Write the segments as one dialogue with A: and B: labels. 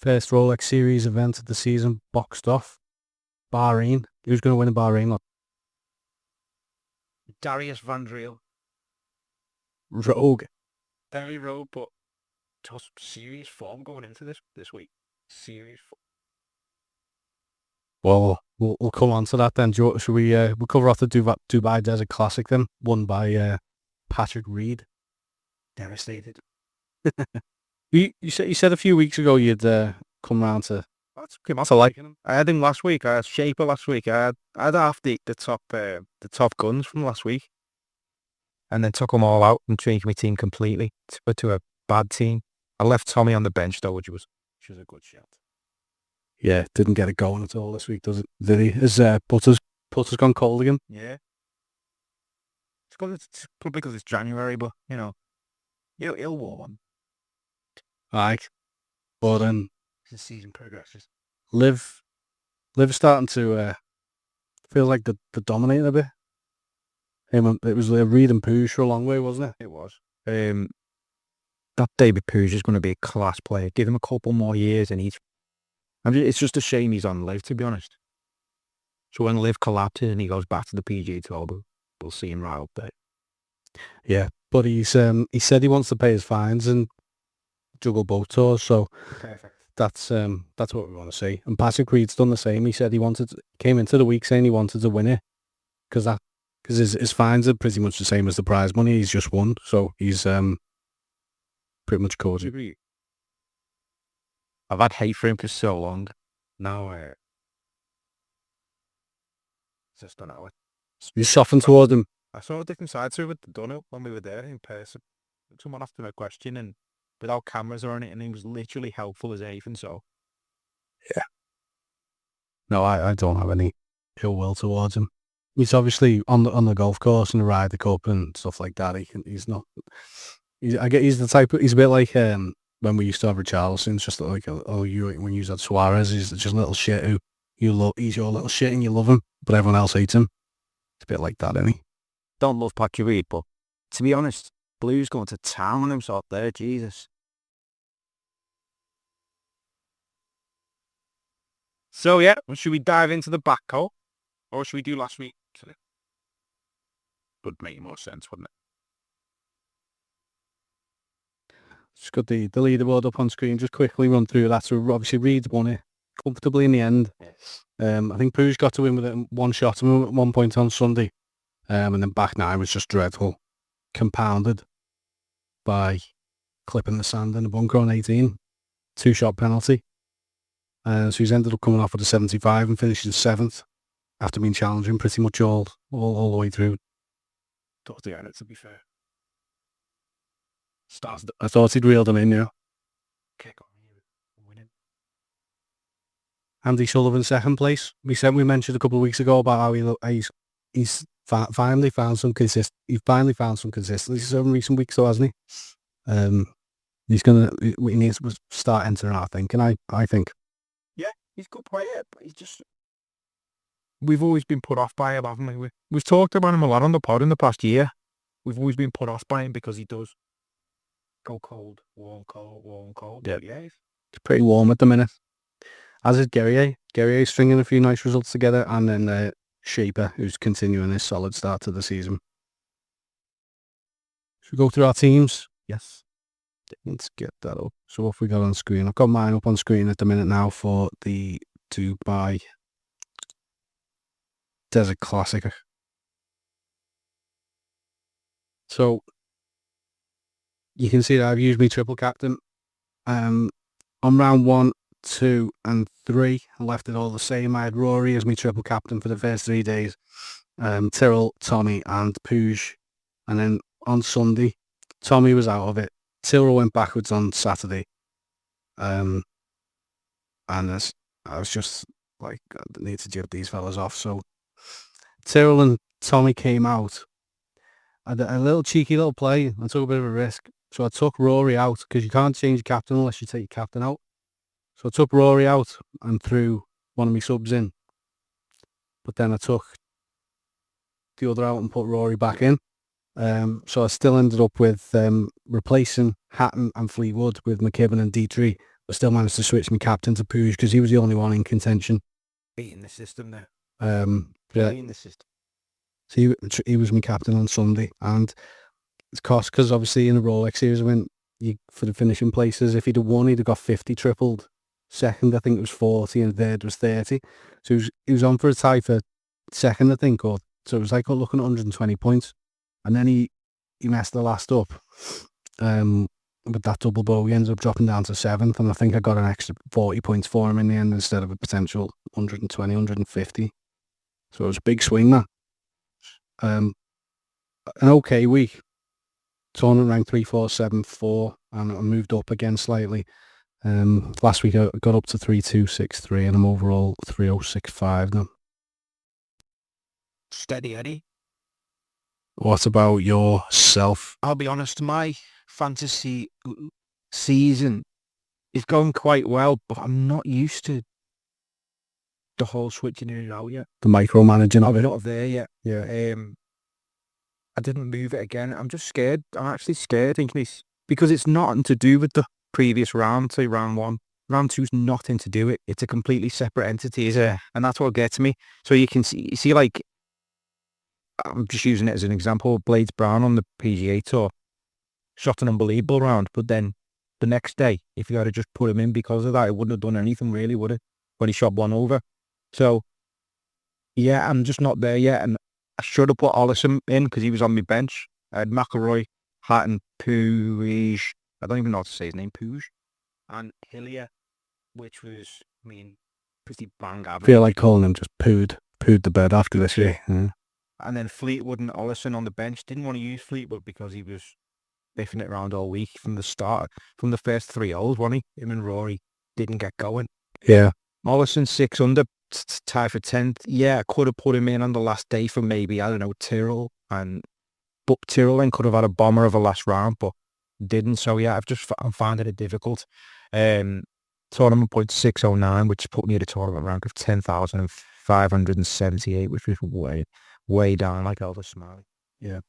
A: First Rolex Series event of the season, boxed off. Bahrain. Who's going to win in Bahrain?
B: Darius Van Driel.
A: Rogue.
B: Very rogue, but just serious form going into this week. Serious form.
A: Well, we'll come on to that then. Should we we'll cover off the Dubai Desert Classic then, won by Patrick Reed.
B: Devastated.
A: You said a few weeks ago you'd come round to.
B: Like him. I had him last week. I had Schaper last week. I had half the top guns from last week, and then took them all out and changed my team completely to a bad team. I left Tommy on the bench though, which was a good shot.
A: Yeah, didn't get it going at all this week, does it? Did he? His putter's gone cold again.
B: Yeah. It's probably because it's January, but you know, he'll warm on.
A: Right, but
B: as the season progresses,
A: Liv starting to feel like the dominating a bit. It was Reed and Puig for a long way, wasn't it?
B: It was. That David Puig is going to be a class player. Give him a couple more years, and it's just a shame he's on Liv, to be honest. So when Liv collapses and he goes back to the PGA Tour, we'll see him right up there.
A: Yeah, but he said he wants to pay his fines and juggle both tours, so
B: perfect.
A: That's what we want to see. And Patrick Reed's done the same. He said came into the week saying he wanted to win it because his fines are pretty much the same as the prize money. He's just won, so he's pretty much covered.
B: I've had hate for him for so long. Now just don't know it.
A: You softened toward him.
B: I saw a different side to it with Dunhill when we were there in person. Someone asked him a question and without cameras or anything, he was literally helpful as anything. So
A: yeah, no, I don't have any ill will towards him. He's obviously on the golf course and the Ryder Cup and stuff like that. He's not. He's the type. He's a bit like when we used to have Richarlison. It's just like when you had Suarez, he's just a little shit who you love. He's your little shit and you love him, but everyone else hates him. It's a bit like that, isn't he?
B: Don't love Patrick Reed, but to be honest, Blue's going to town on himself there. Jesus. So yeah, should we dive into the back hole, or should we do last week? Would make more sense, wouldn't it?
A: Just got the leaderboard up on screen. Just quickly run through that. So obviously Reed won it comfortably in the end.
B: Yes.
A: I think Puig got to win with it one shot at one point on Sunday, and then back nine was just dreadful, compounded by clipping the sand in the bunker on 18, 2-shot penalty. So he's ended up coming off with a 75 and finishing 7th after being challenging pretty much all the way through.
B: Towards the end, to be fair.
A: I thought he'd reeled him in, yeah.
B: Kick on here, winning.
A: Andy Sullivan, 2nd place. We mentioned a couple of weeks ago about how he's finally found some consistency in recent weeks, though, hasn't he? He needs to start entering our thinking. I think.
B: Yeah, he's a good player, but he's just. We've always been put off by him, haven't we? We've talked about him a lot on the pod in the past year. We've always been put off by him because he does go cold, warm, cold, warm, cold.
A: Yeah,
B: yeah.
A: It's pretty warm at the minute. As is Guerrier. Guerrier's stringing a few nice results together, and then Schaper, who's continuing his solid start to the season. Should we go through our teams?
B: Yes.
A: Let's get that up. So what have we got on screen? I've got mine up on screen at the minute now for the Dubai Desert Classic. So you can see that I've used my triple captain. On round 1, 2 and 3, I left it all the same. I had Rory as my triple captain for the first 3 days. Tyrrell, Tommy and Puig. And then on Sunday, Tommy was out of it. Tyrrell went backwards on Saturday. And I was just like, I need to jib these fellas off. So Tyrrell and Tommy came out. I had a little cheeky little play. I took a bit of a risk. So I took Rory out because you can't change your captain unless you take your captain out. So I took Rory out and threw one of my subs in. But then I took the other out and put Rory back in. So I still ended up with replacing Hatton and Fleetwood with McKibben and Dietrich, I still managed to switch my captain to Puig because he was the only one in contention.
B: Beating the system there.
A: Yeah.
B: Beating the system.
A: So he was my captain on Sunday, and it's cost because obviously in the Rolex Series, when for the finishing places, if he'd have won, he'd have got 50 tripled. Second, I think it was 40, and third was 30. So he was on for a tie for second, I think, so it was like looking at 120 points, and then he messed the last up. With that double bogey, ends up dropping down to 7th, and I think I got an extra 40 points for him in the end instead of a potential 120, 150. So it was a big swing, that. An okay week. Tournament ranked 3474, and I moved up again slightly. Last week I got up to 3263, and I'm overall 3065 now.
B: Steady Eddie.
A: What about yourself?
B: I'll be honest, my fantasy season is going quite well, but I'm not used to the whole switching in and out yet.
A: The micromanaging of it.
B: Not there yet.
A: Yeah.
B: I didn't move it again. I'm just scared. I'm actually scared, thinking because it's nothing to do with the previous round, say round 1. Round 2's nothing to do with it. It's a completely separate entity, and that's what gets me. So you can see like, I'm just using it as an example, Blades Brown on the PGA Tour shot an unbelievable round, but then the next day, if you had to just put him in because of that, it wouldn't have done anything really, would it? When he shot one over. So, yeah, I'm just not there yet, and I should have put Ollison in because he was on my bench. I had McIlroy, Hatton, Puig, I don't even know how to say his name, Puig, and Hillier, which was, pretty bang average.
A: I feel like calling him just pooed the bed after this year. Yeah.
B: And then Fleetwood and Ollison on the bench. Didn't want to use Fleetwood because he was biffing it around all week from the start. From the first 3 holes, wasn't he? Him and Rory didn't get going.
A: Yeah.
B: Ollison 6 under, tie for 10th. Yeah, I could have put him in on the last day for maybe, I don't know, Tyrrell. But Tyrrell then could have had a bomber of a last round, but didn't. So yeah, I'm finding it difficult. Tournament point 609, which put me at a tournament rank of 10,578, which was way down, like Elvis Smiley.
A: Yeah.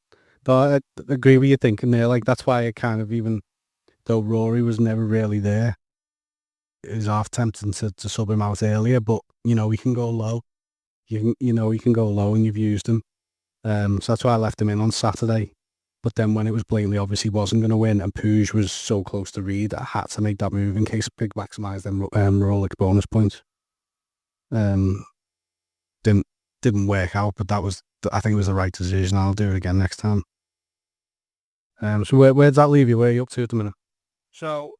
A: But I agree with you thinking there. Like, that's why I kind of, even though Rory was never really there, it was half tempting to sub him out earlier. But, he can go low. He can go low, and you've used him. So that's why I left him in on Saturday. But then when it was blatantly obvious he wasn't going to win, and Puig was so close to Reed, I had to make that move in case Pig maximised them Rolex bonus points. Didn't work out, but I think it was the right decision. I'll do it again next time. So where does that leave you? Where are you up to at the minute?
B: So,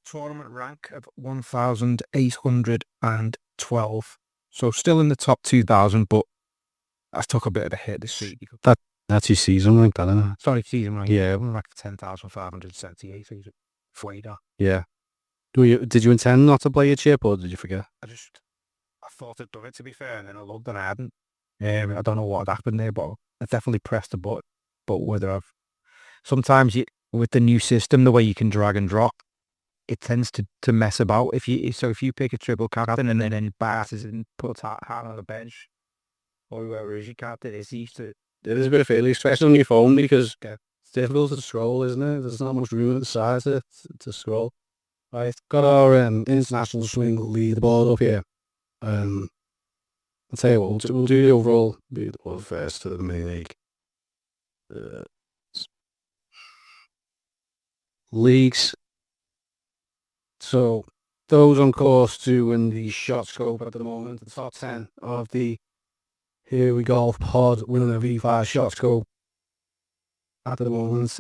B: tournament rank of 1,812. So still in the top 2,000, but I took a bit of a hit this week.
A: That's your season rank, isn't it?
B: Sorry, season rank.
A: Yeah.
B: I'm like 10,578. So Fueda.
A: Yeah. Did you intend not to play your chip, or did you forget?
B: I thought I'd done it, to be fair, and then I looked and I hadn't. I don't know what had happened there, but I definitely pressed the button. But sometimes with the new system, the way you can drag and drop, it tends to mess about. If you pick a triple captain and then passes and puts hat on the bench, or whoever is your captain, it's used to.
A: It is a bit of failure, especially on your phone, because it's difficult to scroll, isn't it? There's not much room at the side to scroll. Right, got our international swing leaderboard up here. I'll tell you what, we'll do the overall leaderboard first to the main league. Leagues. So those on course to win the shot scope at the moment, the top 10 of the Here We Golf pod winning the V5 shot scope at the moment.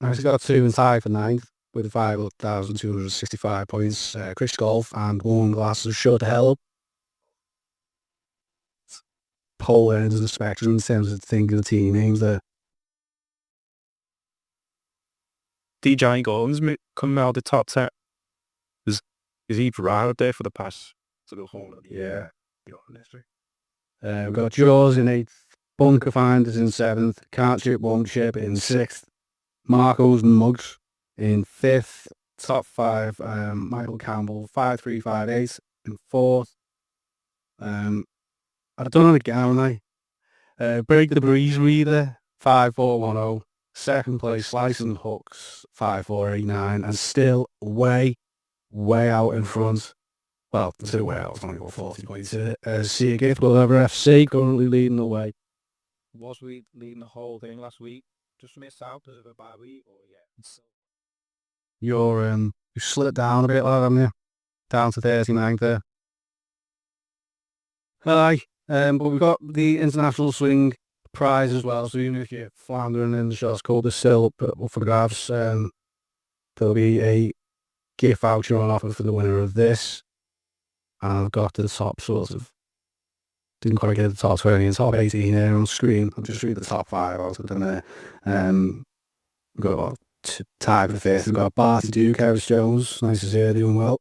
A: He's got 2 and tied for 9th with 5,265 points. Chris Golf and Warren Glass shut hell. Pole ends of the spectrum in terms of thinking of the team names there.
B: DJ Gordon's coming out of the top 10. Is he right there for the pass to the whole?
A: Yeah. We've got Jaws in 8th, Bunker Finders in 7th, Can't Chip Won't Chip in 6th, Marcos and Muggs in 5th, top 5, Michael Campbell 5358 in 4th. I've done it again, haven't I? Break the Breeze Reader 5410, 2nd place Slice and Hooks 5489, and still way way out in front. Well, to way out, only got 40 points in it. Sea Gift, Glover FC, currently leading the way.
B: Was we leading the whole thing last week? Just missed out because of a bye week, or
A: You slipped down a bit, lad, haven't you? Down to 39th there. Aye, but we've got the International Swing prize as well, so even if you're floundering in the shots called, there's still up for grabs. There'll be a gift voucher on offer for the winner of this. And I've got the top didn't quite get the top 20 and top 18 here on screen. I'll just read the top 5 out of them there. We've got tied for fifth. We've got Barty Duke, Harris Jones, nice to see her doing well.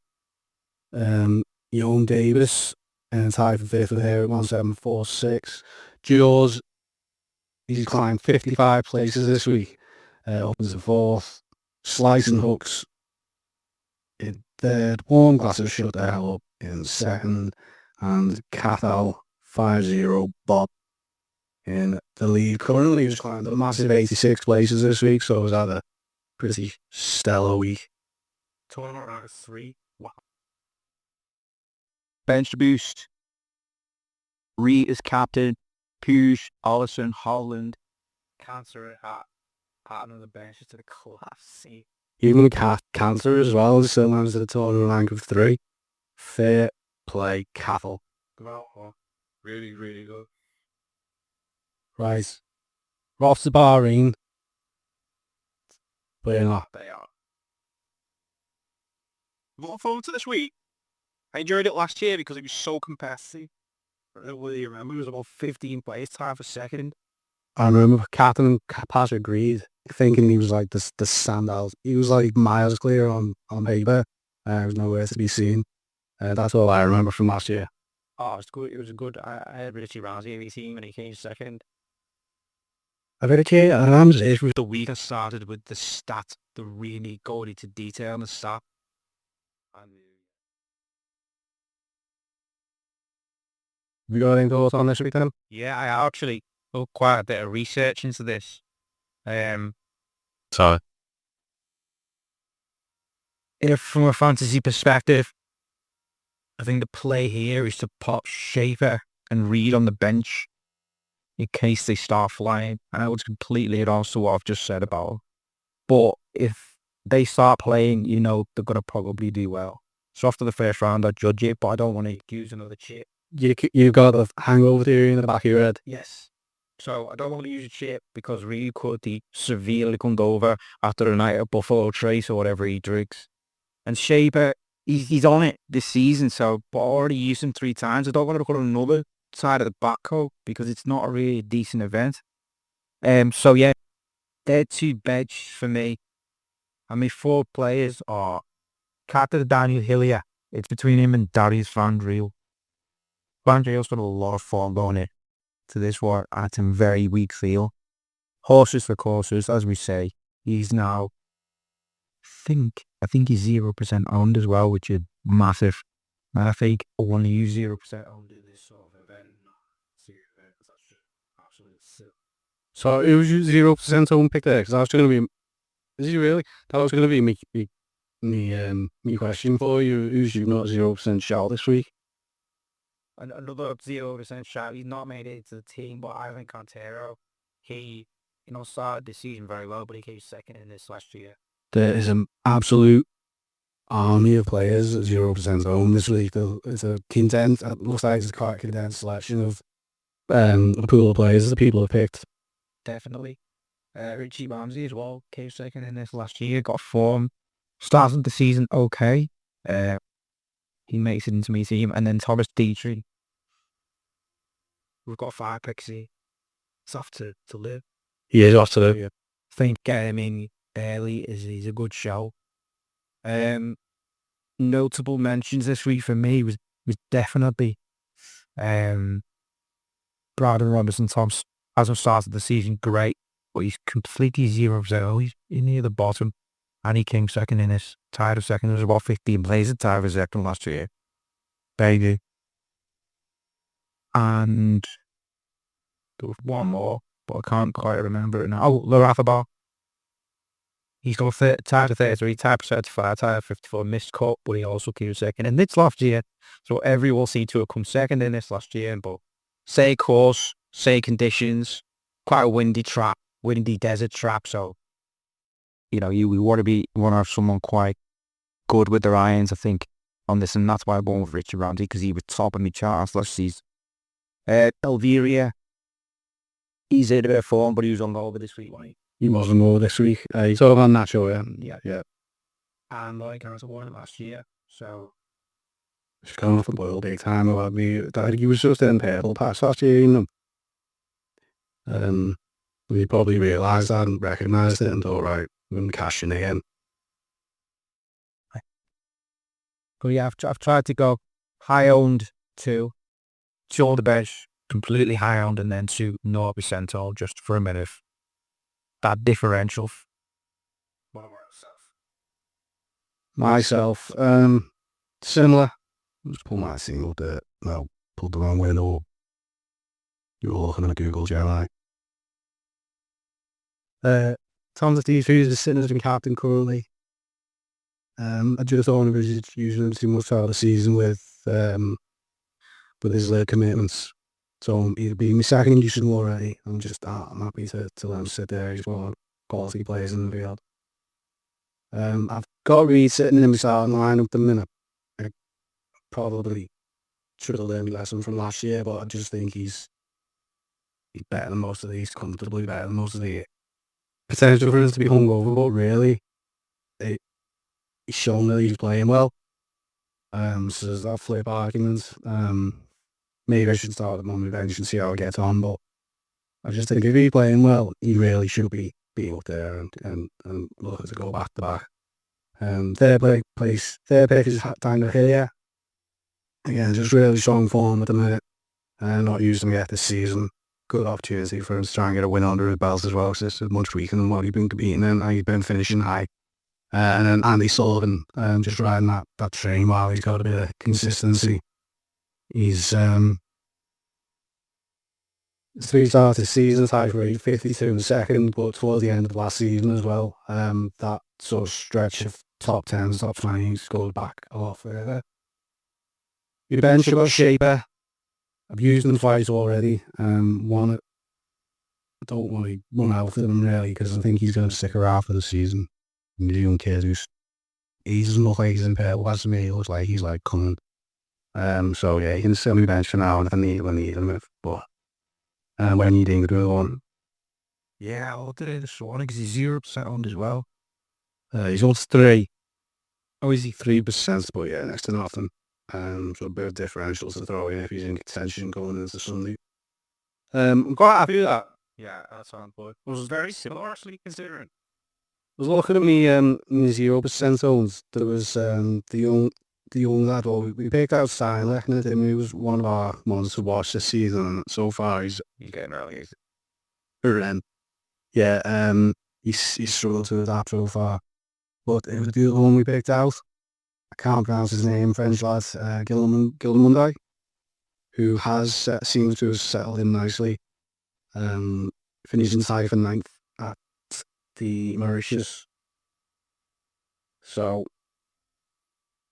A: Young Davis, tied for fifth with her at 1746. Jaws, he's climbed 55 places this week, up into fourth. Slice and Hooks in third. Warm Glasses shut the hell up in second. And Cathal 50 Bob in the lead. Currently, he's climbed a massive 86 places this week, so he's had a pretty stellar week.
B: tournament round of 3. Wow. Bench to boost. Reed is captain. Puig, Allison, Holland. Cancer at another bench to the class.
A: Even Cancer as well, still lands to the tournament rank of 3. Fair play, Cathal.
B: Really, really good.
A: Right. We're off to Bahrain. But you're not.
B: They are. Looking forward to this week. I enjoyed it last year because it was so competitive. I don't really remember. It was about 15 plays, tied for second.
A: I remember Captain Patrick agreed, thinking he was like the standout. He was like miles clear on paper. There was nowhere to be seen. That's all I remember from last year.
B: Oh, it was good. It was good. I had Richie Ramsey in my team and he came second.
A: I bet Ramsey is
B: The week I started with the stat, the really going into detail on the stat.
A: Have you got any thoughts on this week then?
B: Yeah, I actually did quite a bit of research into this.
A: Sorry.
B: If from a fantasy perspective, I think the play here is to pop Schaper and Reed on the bench in case they start flying. And I was completely at odds to what I've just said about them. But if they start playing, you know, they're going to probably do well. So after the first round, I judge it, but I don't want to use another chip.
A: You've got the hangover theory in the back of your head.
B: Yes. So I don't want to use a chip because Reed could be severely come over after a night of Buffalo Trace or whatever he drinks. And Schaper, he's on it this season, so but I already used him 3 times. I don't want to put another side of the backcoat because it's not a really decent event. So yeah, they're 2 bench for me. And my 4 players are Captain Daniel Hillier. It's between him and Darius Van Driel. Van Driel's got a lot of form going in to this one at a very weak field. Horses for courses, as we say. He's now, I think he's 0% owned as well, which is massive. And I think I want to use 0% owned in this sort of event. That's just absolutely silly.
A: So it was 0% own pick there, because that was going to be... Is he really? That was going to be me question for you. Who's you not 0% shout this week?
B: Another 0% shout. He's not made it to the team, but Ivan Cantero, he, started the season very well, but he came second in this last year.
A: There is an absolute army of players at 0% own this week. It's a condensed, it looks like it's quite a condensed selection of a pool of players that people have picked.
B: Definitely. Richie Ramsey as well came second in this last year, got form, started the season okay. He makes it into my team, and then Thomas Dietrich. We've got 5 picks here. It's off to live.
A: He is off to live.
B: I think getting him in early is a good show. Notable mentions this week for me was definitely Brandon Robinson Thompson. As I've started the season, great, but he's completely 0%. He's near the bottom, and he came second in this. Tied of second. There was about 15 plays at tied of second last year. Baby. And there was one more, but I can't quite remember it now. Oh, Larafa. He's got tied to 33, tied for 35, tied for 54, missed cut, but he also came second in this last year. So everyone seemed to have come second in this last year. But say course, say conditions, quite a windy desert track. So, we want to have someone quite good with their irons, I think, on this. And that's why I'm going with Richard Ramsey, because he was top of my charts last season. Elviria, he's in a bit of form, but he was on over this week, wasn't he?
A: He wasn't over this week. He's all on that show, yeah.
B: And I was won last year, so
A: He's going off the boil big time about me. He was just in purple patch last year, we probably realised that and recognised it and thought, right, we're going to cash in again.
B: But yeah, I've tried to go high owned to shoulder bench, completely high owned, and then to 0% owned just for a minute. That differential. What about
A: Myself, similar. Just pull my single bit. No, pulled the wrong window. You were looking at Google Gemini. Tom Steve Hughes is sitting as a captain currently. I just don't want to use him too much out of the season with his commitments. So he'll be my second use him already. I'm happy to let him sit there. He's one of the quality players in the field. I've got Reed sitting in my starting line at the minute. I probably should have learned a lesson from last year, but I just think he's better than most of these, comfortably better than most of the potential for us to be hungover, but really, he's shown that he's playing well. So there's that flip argument. Maybe I should start him on my bench and see how it gets on, but I just think if he's playing well, he really should be up there and looking to go back to back. Third pick is time to here. Again, just really strong form at the minute. Not using him yet this season. Good opportunity for him to try and get a win under his belt as well, because this is much weaker than what he's been competing in. He's been finishing high. And then Andy Sullivan, just riding that train while he's got a bit of consistency. He's 3 starts this season, tied for 52 in the second, but towards the end of last season as well, that sort of stretch of top 10s, top 20s goes back a lot further. Your bench, I've got Schaper. I've used them twice already. I don't want to run out of him really, because I think he's going to stick around for the season. The young kid he doesn't look like he's in purple as to me. He looks like he's coming. So yeah, he can sit on my bench for now, and if I need him, but when you think the one.
B: Yeah, I'll do it this morning because he's 0% owned as well.
A: He's on 3. Oh, is he 3%? But yeah, next to nothing. So a bit of differentials to throw in if he's in contention going into Sunday. I'm quite happy with that.
B: Yeah, that sounds good. It was very similar actually, considering.
A: I was looking at me 0% owns. There was the young lad. Well, we picked out Steinleck, and he was one of our ones to watch this season. And so far, he's
B: getting early.
A: Yeah, he's struggled to adapt so far. But it was the other one we picked out. I can't pronounce his name, French lad, Gilmundi, who seems to have settled in nicely. Finishing tied for 9th at the Mauritius. So,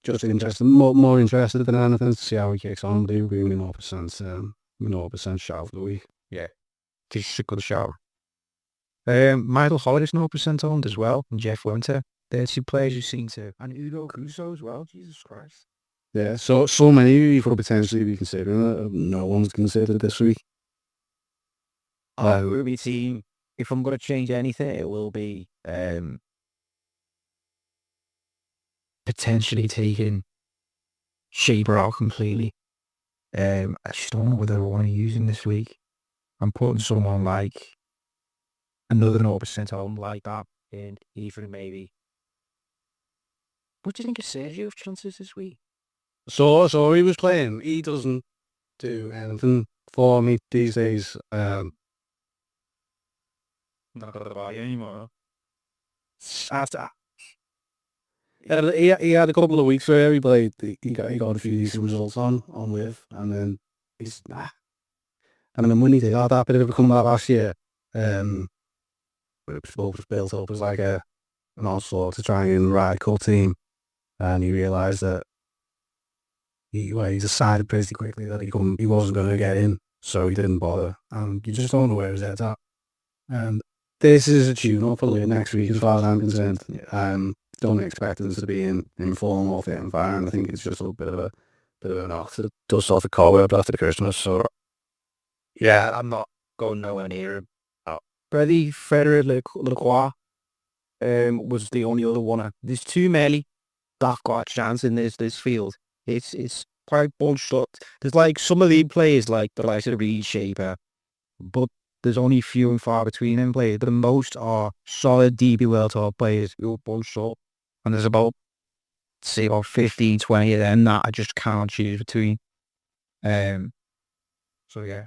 A: just interested, more interested than anything to see how he kicks on. Do we 0% shout for the week?
B: Yeah, just a good shout. Michael Hollis 0% owned as well, and Jeff Winter. They're 2 players who seem to, and Udo Kuso as well. Jesus Christ.
A: Yeah, so many you could potentially be considering it. No one's considered this week.
B: My team, if I'm going to change anything, it will be potentially taking Schaper out completely. I just don't know whether I want to use him this week. I'm putting someone like another 0% owned like that, and even maybe. What do you think of Sergio's chances this week?
A: So he was playing. He doesn't do anything for me these days.
B: Not gonna buy anymore.
A: He had a couple of weeks where he played. He got a few decent results on live, and then he's nah. And then when he did that bit of a comeback last year, it was built up as like a and all sorts to try and Ryder Cup team, and he realised that he decided pretty quickly that he wasn't going to get in, so he didn't bother, and you just don't know where his head's at. And this is a tune-up for next week as far as I'm concerned. Don't expect him to be in form or fit and fire, and I think it's just a bit of an off to dust off the cobweb after Christmas. So
B: Yeah, I'm not going nowhere near him. Freddie Frederick Lacroix was the only other one. There's too many that got a chance in this field. It's quite bunched up. There's like some of the players like the likes of Reed Schaper, but there's only few and far between them players. The most are solid DP World Tour players who are bunched up, and there's about, say, about 15, 20 of them that I just can't choose between. So yeah.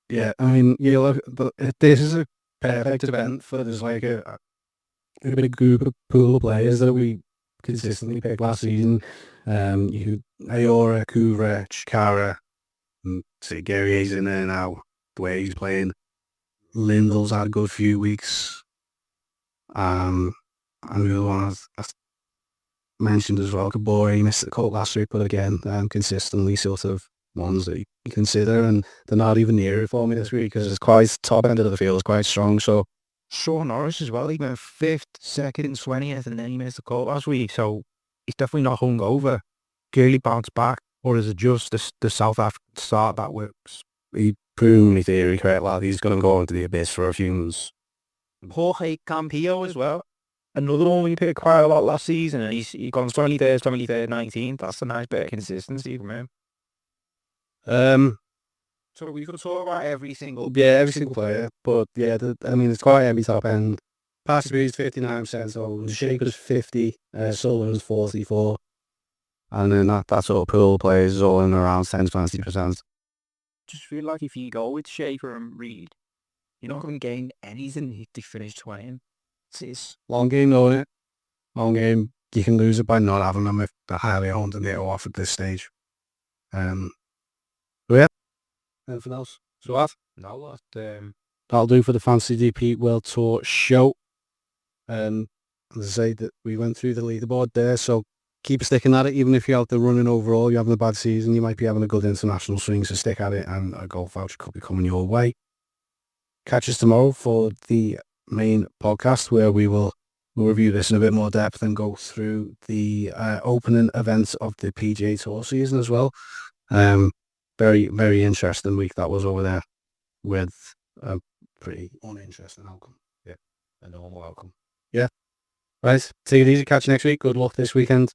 A: yeah, I mean, you look, this is a perfect event for there's like a big group of pool of players that we consistently picked last season. Ayora, Kura, Chikara, and say Guerrier's in there now, the way he's playing. Lindell's had a good few weeks. And the other one I mentioned as well, Kabore, he missed the cut last week, but again, consistently sort of ones that you consider, and they're not even near it for me this week because it's quite top end of the field is quite strong. So
B: Sean Norris as well, he went 5th, 2nd, 20th, and then he missed the cut last week, so he's definitely not hungover. Clearly bounced back, or is it just the South African start that works?
A: he proved me theory correct, lad. He's going to go into the abyss for a few months.
B: Jorge Campillo as well. Another one we picked quite a lot last season, and he's gone 23rd, 23rd, 19th. That's a nice bit of consistency from him. So we could talk about every single
A: player, but yeah, I mean, it's quite heavy top end. Paspalum's 59%, so Schaper's 50, Sullivan's 44, and then that sort of pool players is all in around 10-20%.
B: Just feel like if you go with Schaper and Reed, you're not going to gain anything if they finish 20th. It's
A: Long game, knowing it. Long game, you can lose it by not having them if they're highly owned and they're off at this stage. Yeah. Anything else? So what?
B: no,
A: That'll do for the Fantasy DP World Tour show. As I say, that we went through the leaderboard there, so keep sticking at it. Even if you're out there running overall, you're having a bad season, you might be having a good international swing, so stick at it, and a golf voucher could be coming your way. Catch us tomorrow for the main podcast where we'll review this in a bit more depth and go through the opening events of the PGA Tour season as well. Very, very interesting week that was over there with a pretty uninteresting outcome. Yeah, a normal outcome. Yeah. Right, take it easy. Catch you next week. Good luck this weekend.